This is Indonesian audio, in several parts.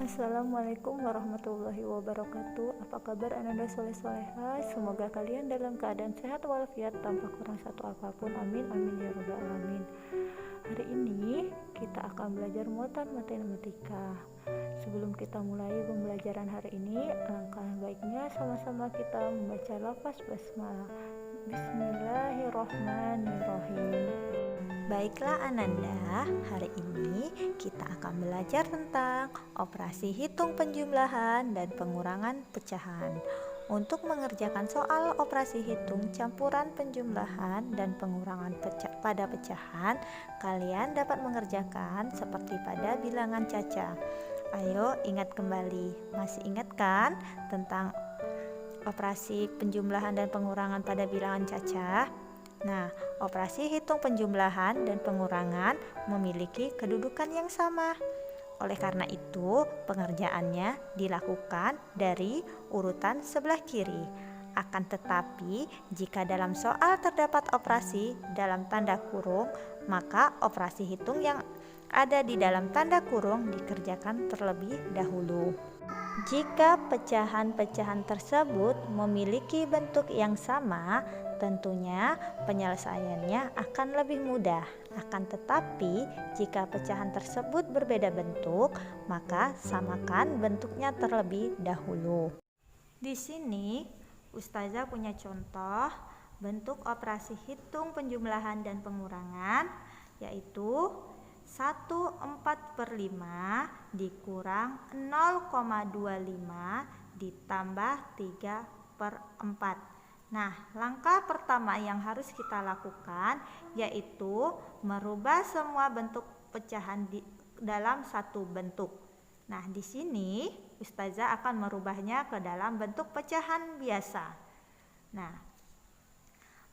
Assalamualaikum warahmatullahi wabarakatuh. Apa kabar Ananda soleh-soleha? Semoga kalian dalam keadaan sehat walafiat tanpa kurang satu apapun. Amin amin ya rabbal alamin. Hari ini kita akan belajar muatan matematika. Sebelum kita mulai pembelajaran hari ini, alangkah baiknya sama-sama kita membaca lafaz basmalah. Bismillahirrahmanirrahim. Baiklah Ananda, hari ini kita akan belajar tentang operasi hitung penjumlahan dan pengurangan pecahan. Untuk mengerjakan soal operasi hitung campuran penjumlahan dan pengurangan pada pecahan, kalian dapat mengerjakan seperti pada bilangan caca. Ayo ingat kembali, masih ingat kan tentang operasi penjumlahan dan pengurangan pada bilangan caca? Nah, operasi hitung penjumlahan dan pengurangan memiliki kedudukan yang sama. Oleh karena itu, pengerjaannya dilakukan dari urutan sebelah kiri. Akan tetapi, jika dalam soal terdapat operasi dalam tanda kurung, maka operasi hitung yang ada di dalam tanda kurung dikerjakan terlebih dahulu. Jika pecahan-pecahan tersebut memiliki bentuk yang sama, tentunya penyelesaiannya akan lebih mudah. Akan tetapi, jika pecahan tersebut berbeda bentuk, maka samakan bentuknya terlebih dahulu. Di sini, Ustazah punya contoh bentuk operasi hitung penjumlahan dan pengurangan, yaitu 1/4/5 dikurang 0,25 ditambah 3/4. Nah, langkah pertama yang harus kita lakukan yaitu merubah semua bentuk pecahan dalam satu bentuk. Nah, di sini Ustazah akan merubahnya ke dalam bentuk pecahan biasa. Nah,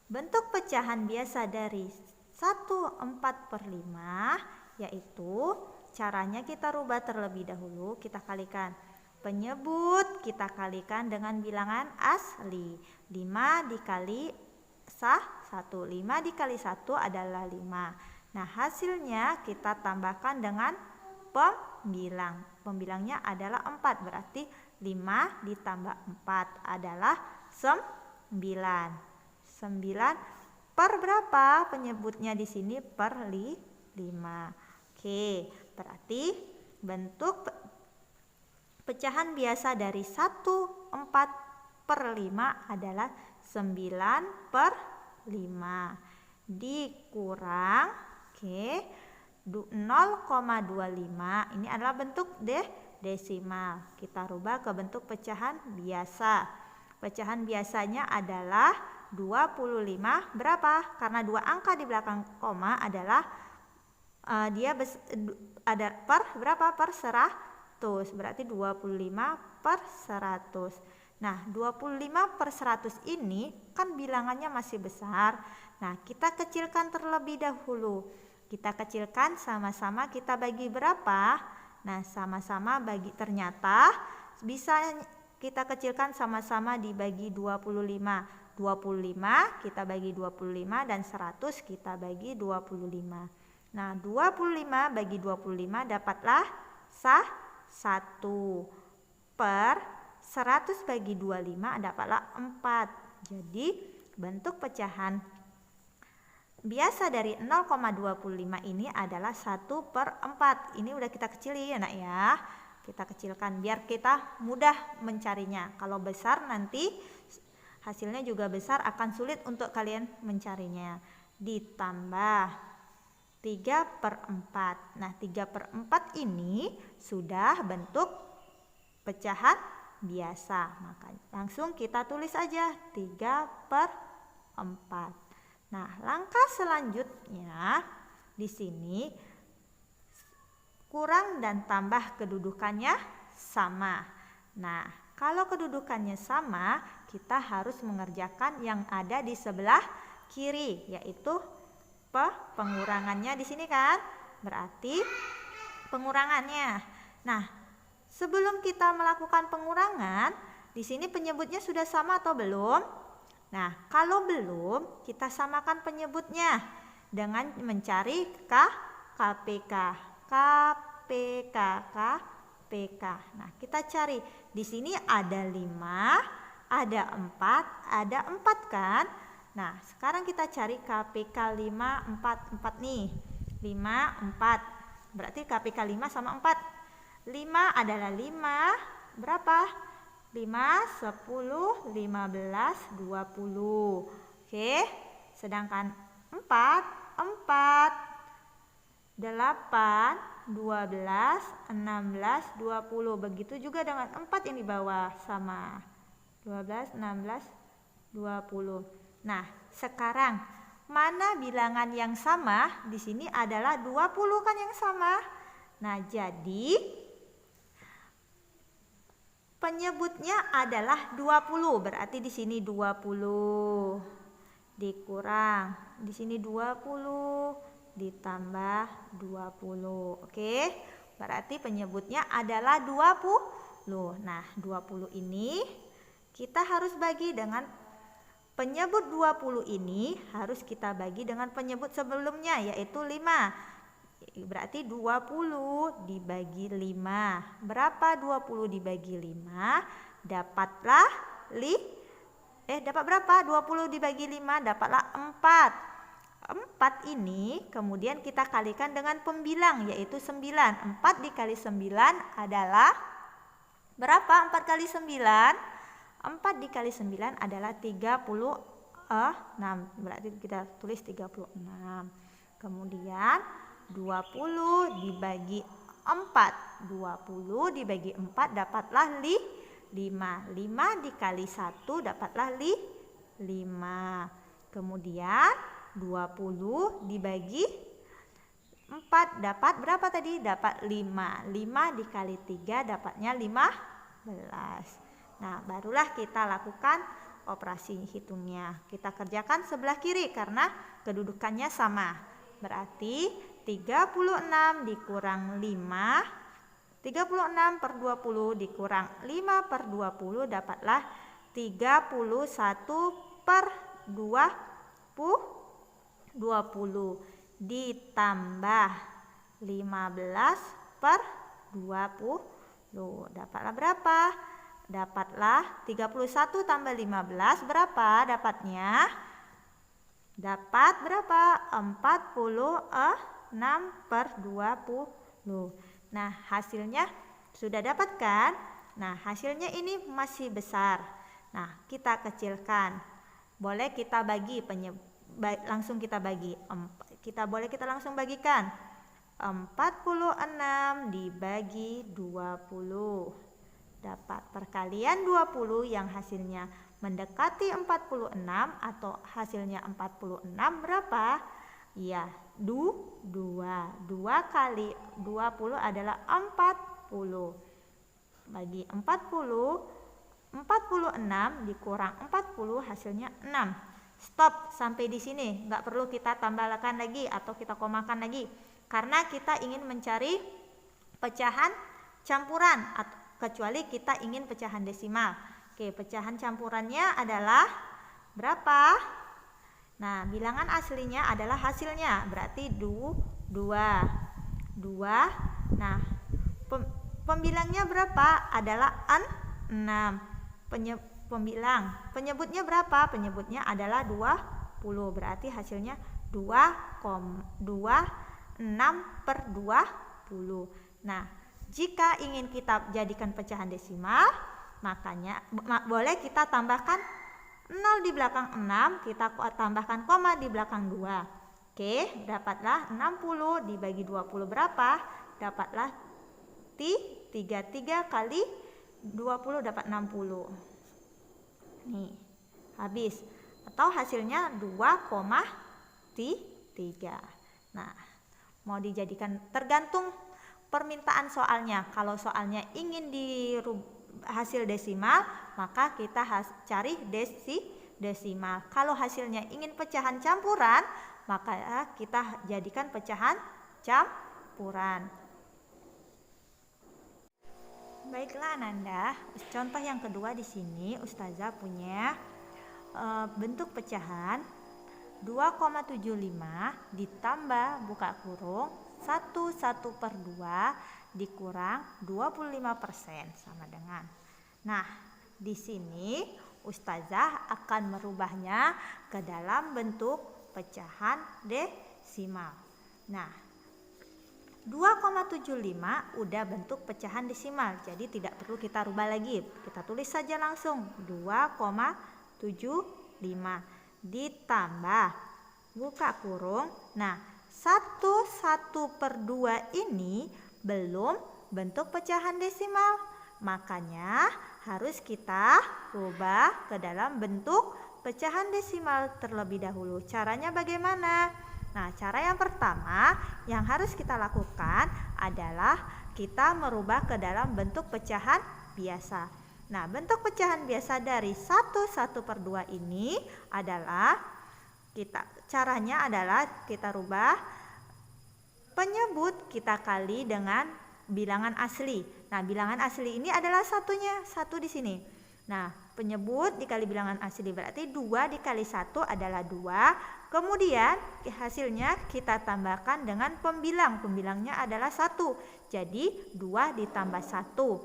bentuk pecahan biasa dari 1/4/5 yaitu caranya kita rubah terlebih dahulu. Kita kalikan penyebut, kita kalikan dengan bilangan asli. 5 dikali 1, 5 dikali 1 adalah 5. Nah, hasilnya kita tambahkan dengan pembilang. Pembilangnya adalah 4, berarti 5 ditambah 4 adalah 9. 9 per berapa? Penyebutnya di sini per 5. Oke, berarti bentuk pecahan biasa dari 1/4/5 adalah 9/5 dikurang 0,25. Ini adalah bentuk desimal. Kita rubah ke bentuk pecahan biasa. Pecahan biasanya adalah 25 berapa? Karena dua angka di belakang koma adalah ada per berapa? Per 100. Berarti 25/100. Nah, 25/100 ini kan bilangannya masih besar. Nah, kita kecilkan terlebih dahulu. Kita kecilkan sama-sama, kita bagi berapa? Nah, sama-sama bagi, ternyata bisa kita kecilkan sama-sama dibagi 25. 25 kita bagi 25 dan 100 kita bagi 25. Nah, 25 bagi 25 dapatlah 1 per 100 bagi 25 dapatlah 4. Jadi bentuk pecahan biasa dari 0,25 ini adalah 1/4. Ini udah kita kecilin ya nak ya. Kita kecilkan biar kita mudah mencarinya. Kalau besar nanti hasilnya juga besar, akan sulit untuk kalian mencarinya. Ditambah 3/4. Nah, 3/4 ini sudah bentuk pecahan biasa. Maka langsung kita tulis aja 3/4. Nah, langkah selanjutnya di sini kurang dan tambah kedudukannya sama. Nah, kalau kedudukannya sama, kita harus mengerjakan yang ada di sebelah kiri, yaitu pengurangannya di sini kan. Berarti pengurangannya. Nah, sebelum kita melakukan pengurangan, di sini penyebutnya sudah sama atau belum? Nah, kalau belum, kita samakan penyebutnya dengan mencari KPK. KPK. Nah, kita cari. Di sini ada 5, ada 4, ada 4 kan? Nah, sekarang kita cari KPK 5, 4, 4 nih. 5, 4. Berarti KPK 5 sama 4. 5 adalah 5. Berapa? 5, 10, 15, 20. Oke. Sedangkan 4, 8, 12, 16, 20. Begitu juga dengan 4 yang di bawah, sama 12, 16, 20. Nah, sekarang mana bilangan yang sama? Di sini adalah 20 kan yang sama. Nah, jadi penyebutnya adalah 20. Berarti di sini 20 dikurang, di sini 20 ditambah 20. Oke. Berarti penyebutnya adalah 20. Nah, 20 ini kita harus bagi dengan penyebut 20 ini harus kita bagi dengan penyebut sebelumnya, yaitu 5. Berarti 20 dibagi 5. Berapa 20 dibagi 5? Dapatlah dapat berapa? 20 dibagi 5 dapatlah 4. 4 ini kemudian kita kalikan dengan pembilang, yaitu 9. 4 dikali 9 adalah berapa? 4 kali 9? 4 dikali 9 adalah 36. Berarti kita tulis 36. Kemudian 20 dibagi 4. 20 dibagi 4 dapatlah 5. 5 dikali 1 dapatlah 5. Kemudian 20 dibagi 4 dapat berapa tadi? Dapat 5. 5 dikali 3 dapatnya 15. Nah, barulah kita lakukan operasi hitungnya. Kita kerjakan sebelah kiri karena kedudukannya sama. Berarti 36 dikurang 5, 36 per 20 dikurang 5 per 20 dapatlah 31 per 20 ditambah 15 per 20. Dapatlah berapa? Dapatlah 31 tambah 15 berapa dapatnya? Dapat berapa? 46 per 20. Nah, hasilnya sudah dapat kan? Nah, hasilnya ini masih besar. Nah, kita kecilkan. Boleh kita bagi langsung kita bagi. Kita langsung bagikan. 46 dibagi 20. Dapat perkalian 20 yang hasilnya mendekati 46 atau hasilnya 46 berapa? Ya, 2 kali 20 adalah 40. Bagi 40, 46 dikurang 40 hasilnya 6. Stop sampai di sini, nggak perlu kita tambahkan lagi atau kita komakan lagi, karena kita ingin mencari pecahan campuran kecuali kita ingin pecahan desimal. Oke, pecahan campurannya adalah berapa? Nah, bilangan aslinya adalah hasilnya, berarti 2. Nah, pembilangnya berapa? Adalah 6. Penyebutnya berapa? Penyebutnya adalah 20. Berarti hasilnya 2,6 per 20. Nah, jika ingin kita jadikan pecahan desimal, makanya boleh kita tambahkan 0 di belakang 6, kita tambahkan koma di belakang 2. Oke, dapatlah 60 dibagi 20 berapa? Dapatlah 33 kali 20 dapat 60. Nih, habis. Atau hasilnya 2,3. Nah, mau dijadikan tergantung permintaan soalnya. Kalau soalnya ingin hasil desimal, maka kita cari desimal. Kalau hasilnya ingin pecahan campuran, maka kita jadikan pecahan campuran. Baiklah Ananda, contoh yang kedua di sini Ustazah punya bentuk pecahan 2,75 ditambah buka kurung 1 per 2 dikurang 25% sama dengan. Nah, di sini Ustazah akan merubahnya ke dalam bentuk pecahan desimal. Nah, 2,75 udah bentuk pecahan desimal, jadi tidak perlu kita rubah lagi. Kita tulis saja langsung 2,75 ditambah buka kurung. Nah, 1/2 ini belum bentuk pecahan desimal, makanya harus kita rubah ke dalam bentuk pecahan desimal terlebih dahulu. Caranya bagaimana? Nah, cara yang pertama yang harus kita lakukan adalah kita merubah ke dalam bentuk pecahan biasa. Nah, bentuk pecahan biasa dari 1/2 ini adalah caranya adalah kita rubah penyebut kita kali dengan bilangan asli. Nah, bilangan asli ini adalah satunya, 1 di sini. Nah, penyebut dikali bilangan asli berarti 2 dikali 1 adalah 2. Kemudian hasilnya kita tambahkan dengan pembilang. Pembilangnya adalah 1. Jadi 2 ditambah 1.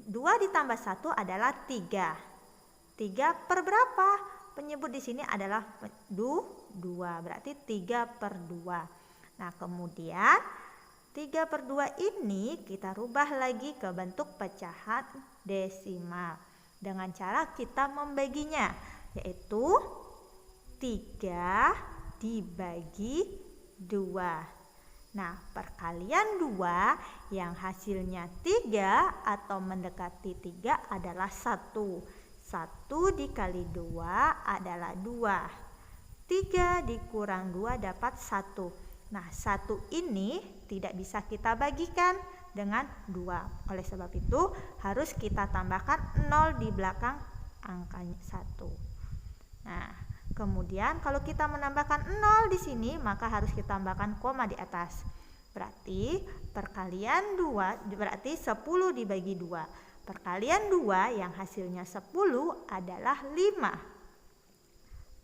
2 ditambah 1 adalah 3. 3 per berapa? Penyebut di sini adalah 2. Berarti 3/2. Nah, kemudian 3/2 ini kita rubah lagi ke bentuk pecahan desimal dengan cara kita membaginya, yaitu 3 dibagi 2. Nah, perkalian 2 yang hasilnya 3 atau mendekati 3 adalah 1. 1 dikali 2 adalah 2. 3 dikurang 2 dapat 1. Nah, 1 ini tidak bisa kita bagikan dengan 2. Oleh sebab itu harus kita tambahkan 0 di belakang angkanya 1. Nah, kemudian kalau kita menambahkan 0 di sini maka harus kita tambahkan koma di atas. Berarti perkalian 2 berarti 10 dibagi 2. Perkalian 2 yang hasilnya 10 adalah 5.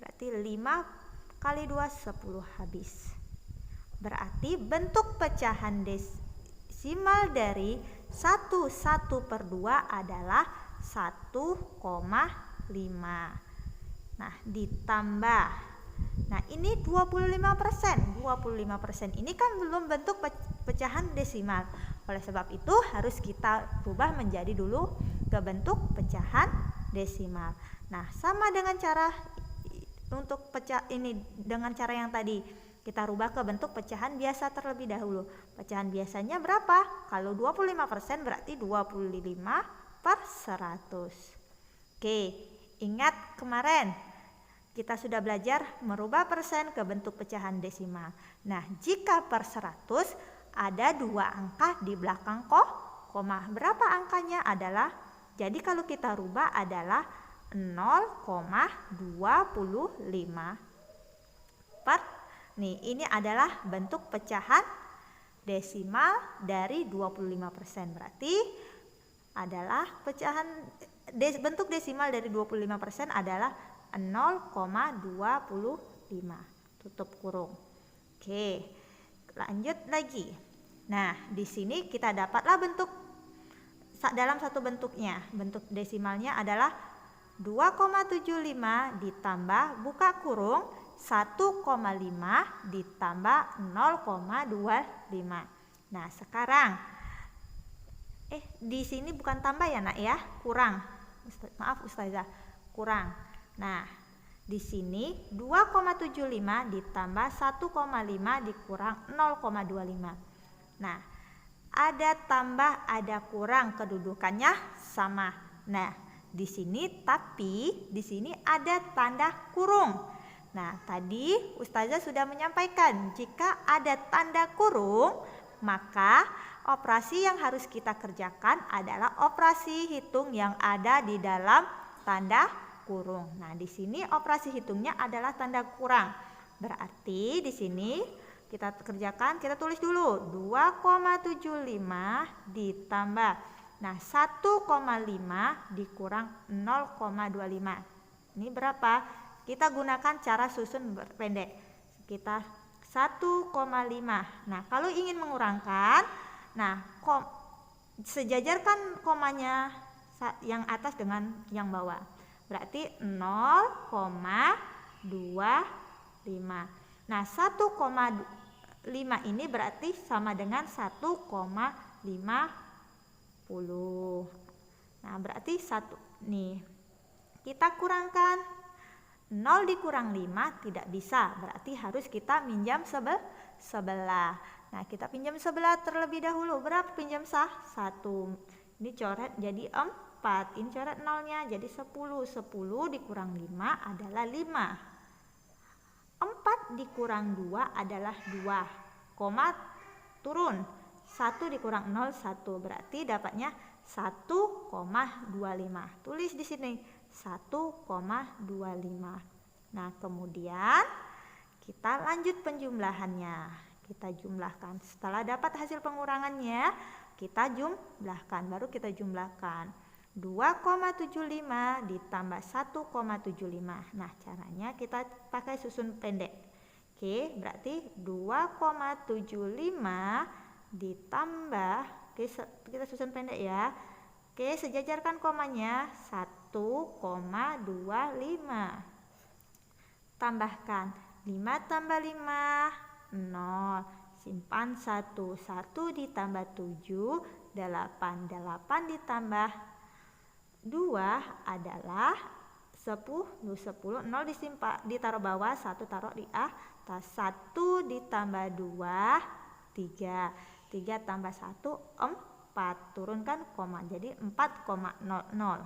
Berarti 5 kali 2 10 habis. Berarti bentuk pecahan desimal dari 1/2 adalah 1,5. Nah, ditambah. Nah, ini 25%. 25% ini kan belum bentuk pecahan desimal. Oleh sebab itu harus kita rubah menjadi dulu ke bentuk pecahan desimal. Nah, sama dengan cara untuk ini dengan cara yang tadi. Kita rubah ke bentuk pecahan biasa terlebih dahulu. Pecahan biasanya berapa? Kalau 25% berarti 25/100. Oke, ingat kemarin kita sudah belajar merubah persen ke bentuk pecahan desimal. Nah, jika per 100 ada 2 angka di belakang koma. Berapa angkanya adalah? Jadi kalau kita rubah adalah 0,25 per. Nih, ini adalah bentuk pecahan desimal dari 25%. Berarti adalah bentuk desimal dari 25% adalah 0,25. Tutup kurung. Oke, lanjut lagi. Nah, di sini kita dapatlah bentuk dalam satu bentuknya. Bentuk desimalnya adalah 2,75 ditambah buka kurung 1,5 ditambah 0,25. Nah, sekarang di sini bukan tambah ya, Nak ya, kurang. Maaf Ustazah, kurang. Nah, di sini 2,75 ditambah 1,5 dikurang 0,25. Nah, ada tambah, ada kurang, kedudukannya sama. Nah, di sini ada tanda kurung. Nah, tadi Ustazah sudah menyampaikan jika ada tanda kurung, maka operasi yang harus kita kerjakan adalah operasi hitung yang ada di dalam tanda kurung. Nah, di sini operasi hitungnya adalah tanda kurang. Berarti di sini kita kerjakan, kita tulis dulu 2,75 ditambah. Nah, 1,5 dikurang 0,25. Ini berapa? Kita gunakan cara susun berpendek. Kita 1,5. Nah, kalau ingin mengurangkan Nah, sejajarkan komanya yang atas dengan yang bawah. Berarti 0,25. Nah, 1,5 ini berarti sama dengan 1,50. Nah, berarti nih. Kita kurangkan 0 dikurang 5 tidak bisa, berarti harus kita minjam sebelah. Nah, kita pinjam sebelah terlebih dahulu. Berapa pinjam 1? Ini coret jadi 4. Ini coret nolnya jadi 10. 10 dikurang 5 adalah 5. 4 dikurang 2 adalah 2. Koma turun. 1 dikurang 0 1. Berarti dapatnya 1,25. Tulis di sini 1,25. Nah, kemudian kita lanjut penjumlahannya. Kita jumlahkan. Setelah dapat hasil pengurangannya, kita jumlahkan. Baru kita jumlahkan. 2,75 ditambah 1,75. Nah, caranya kita pakai susun pendek. Oke, berarti 2,75 ditambah, kita susun pendek ya. Oke, sejajarkan komanya 1,25. Tambahkan 5 tambah 5 0. Simpan 1. 1 ditambah 7 8. 8 ditambah 2 adalah 10. 0 disimpan, ditaruh bawah, 1 taruh di atas. 1 ditambah 2 3. 3 tambah 1 4. Turunkan koma jadi 4,00.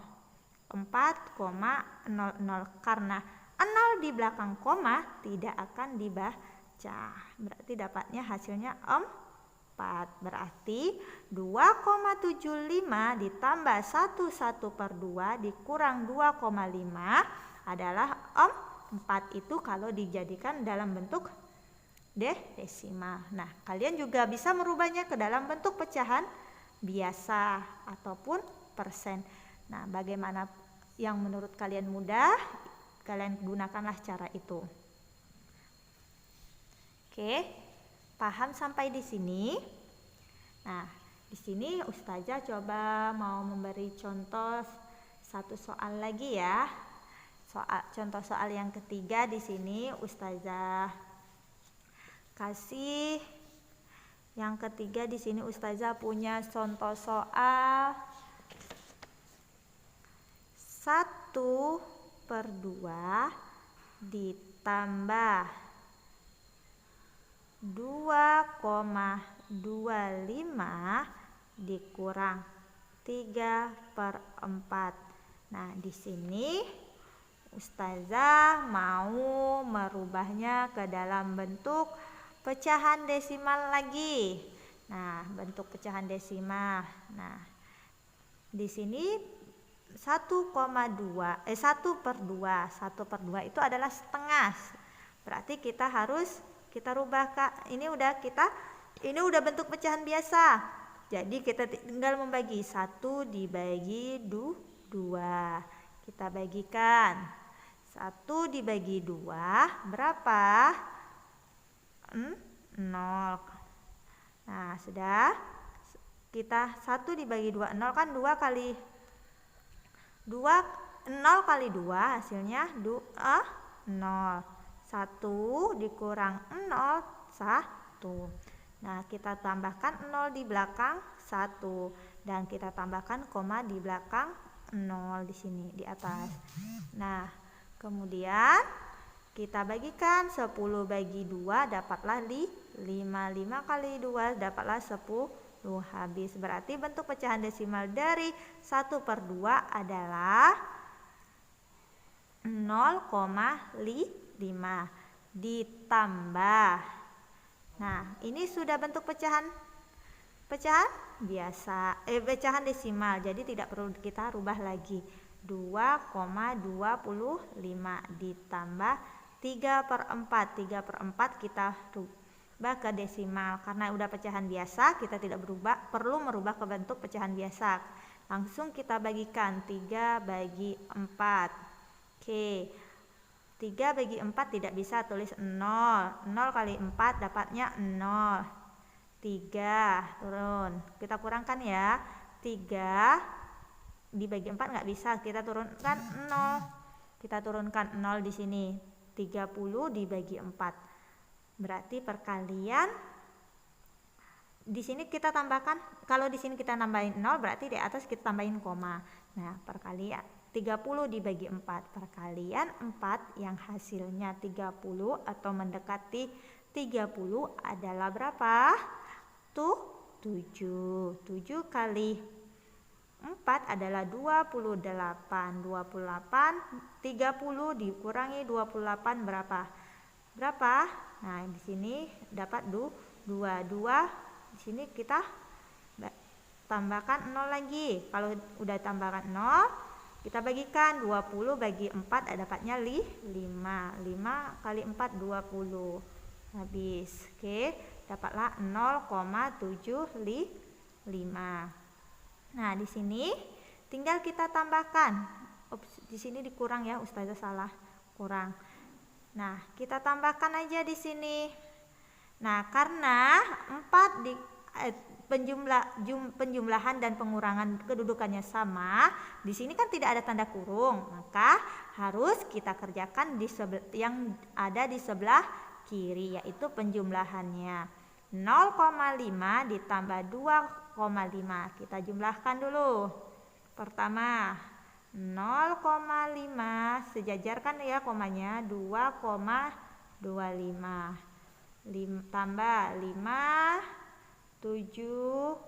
4,00 karena 0 di belakang koma tidak akan dibaca. Berarti dapatnya hasilnya 4. Berarti 2,75 ditambah 1/2 dikurang 2,5 adalah 4. Itu kalau dijadikan dalam bentuk desimal. Nah, kalian juga bisa merubahnya ke dalam bentuk pecahan biasa ataupun persen. Nah, bagaimana yang menurut kalian mudah, kalian gunakanlah cara itu. Oke, paham sampai di sini? Nah, di sini Ustazah coba mau memberi contoh satu soal lagi ya. Contoh soal yang ketiga di sini Ustazah kasih. Yang ketiga di sini Ustazah punya contoh soal 1/2 ditambah 2,25 dikurang 3/4. Nah, di sini Ustazah mau merubahnya ke dalam bentuk pecahan desimal lagi. Nah, bentuk pecahan desimal. Nah, di sini 1,2 1/2. 1/2 itu adalah setengah. Berarti kita rubah ini udah bentuk pecahan biasa. Jadi kita tinggal membagi 1 dibagi 2. Kita bagikan 1 dibagi 2 berapa? 0. Nah, sudah. Kita 1 dibagi 2 0 kan 2 kali 2 0 kali 2 hasilnya 0. 1 dikurang 0 1. Nah, kita tambahkan 0 di belakang 1 dan kita tambahkan koma di belakang 0 di sini di atas. Nah, kemudian kita bagikan 10 bagi 2 dapatlah 5. 5 kali 2 dapatlah 10 habis. Berarti bentuk pecahan desimal dari 1/2 adalah 0,5 ditambah. Nah, ini sudah bentuk pecahan biasa, pecahan desimal. Jadi tidak perlu kita rubah lagi. 2,25 ditambah 3/4. 3/4 kita rubah ke desimal. Karena udah pecahan biasa, kita tidak perlu merubah ke bentuk pecahan biasa. Langsung kita bagikan 3 bagi 4. Oke. 3 bagi 4 tidak bisa, tulis 0. 0 kali 4 dapatnya 0. 3 turun, kita kurangkan ya. 3 dibagi 4 nggak bisa, kita turunkan 0. Kita turunkan 0 di sini. 30 dibagi 4. Berarti perkalian di sini kita tambahkan, kalau di sini kita nambahin 0 berarti di atas kita tambahin koma. Nah, perkalian 30 dibagi 4, perkalian 4 yang hasilnya 30 atau mendekati 30 adalah berapa? Tuh 7. 7 kali 4 adalah 28. 30 dikurangi 28 berapa? Berapa? Nah, di sini dapat 2. Di sini kita tambahkan 0 lagi. Kalau udah tambahkan 0, kita bagikan 20 bagi 4 dapatnya 5. 5 kali 4 20. Habis. Oke, dapatlah 0,75. Nah, di sini tinggal kita tambahkan. Di sini dikurang ya, Ustazah salah, kurang. Nah, kita tambahkan aja di sini. Nah, karena 4 penjumlahan dan pengurangan kedudukannya sama, di sini kan tidak ada tanda kurung, maka harus kita kerjakan yang ada di sebelah kiri, yaitu penjumlahannya. 0,5 ditambah 2,5. Kita jumlahkan dulu. Pertama 0,5, sejajarkan ya komanya, 2,25 tambah 5, 7,2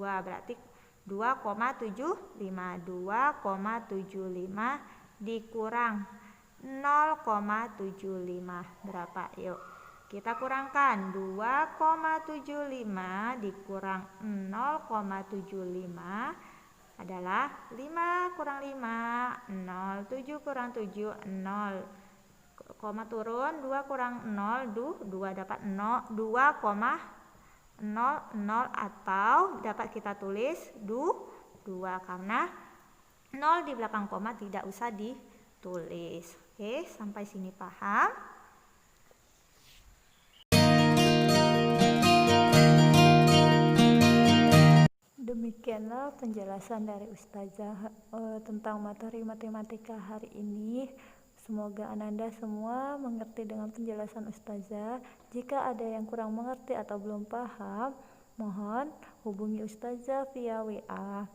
berarti 2,75. 2,75 dikurang 0,75 berapa? Yuk kita kurangkan. 2,75 dikurang 0,75 adalah 5 kurang 5, 0. 7 kurang 7, 0. Koma turun, 2 kurang 0, 2 dapat 2,00 atau dapat kita tulis 2 karena 0 di belakang koma tidak usah ditulis. Oke, sampai sini paham? Demikianlah penjelasan dari Ustazah tentang materi matematika hari ini. Semoga Ananda semua mengerti dengan penjelasan Ustazah. Jika ada yang kurang mengerti atau belum paham, mohon hubungi Ustazah via WA.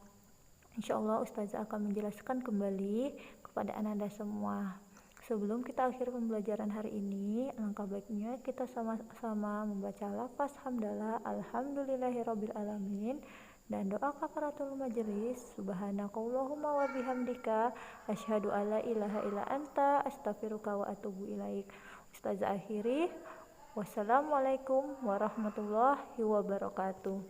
Insya Allah Ustazah akan menjelaskan kembali kepada Ananda semua. Sebelum kita akhiri pembelajaran hari ini, alangkah baiknya kita sama-sama membaca lafaz hamdalah alhamdulillahirabbil alamin dan doa kafaratul majelis. Subhanakallahumma wa bihamdika asyhadu alla ilaha illa anta astaghfiruka wa atubu ilaik. Ustazah akhiri, wassalamualaikum warahmatullahi wabarakatuh.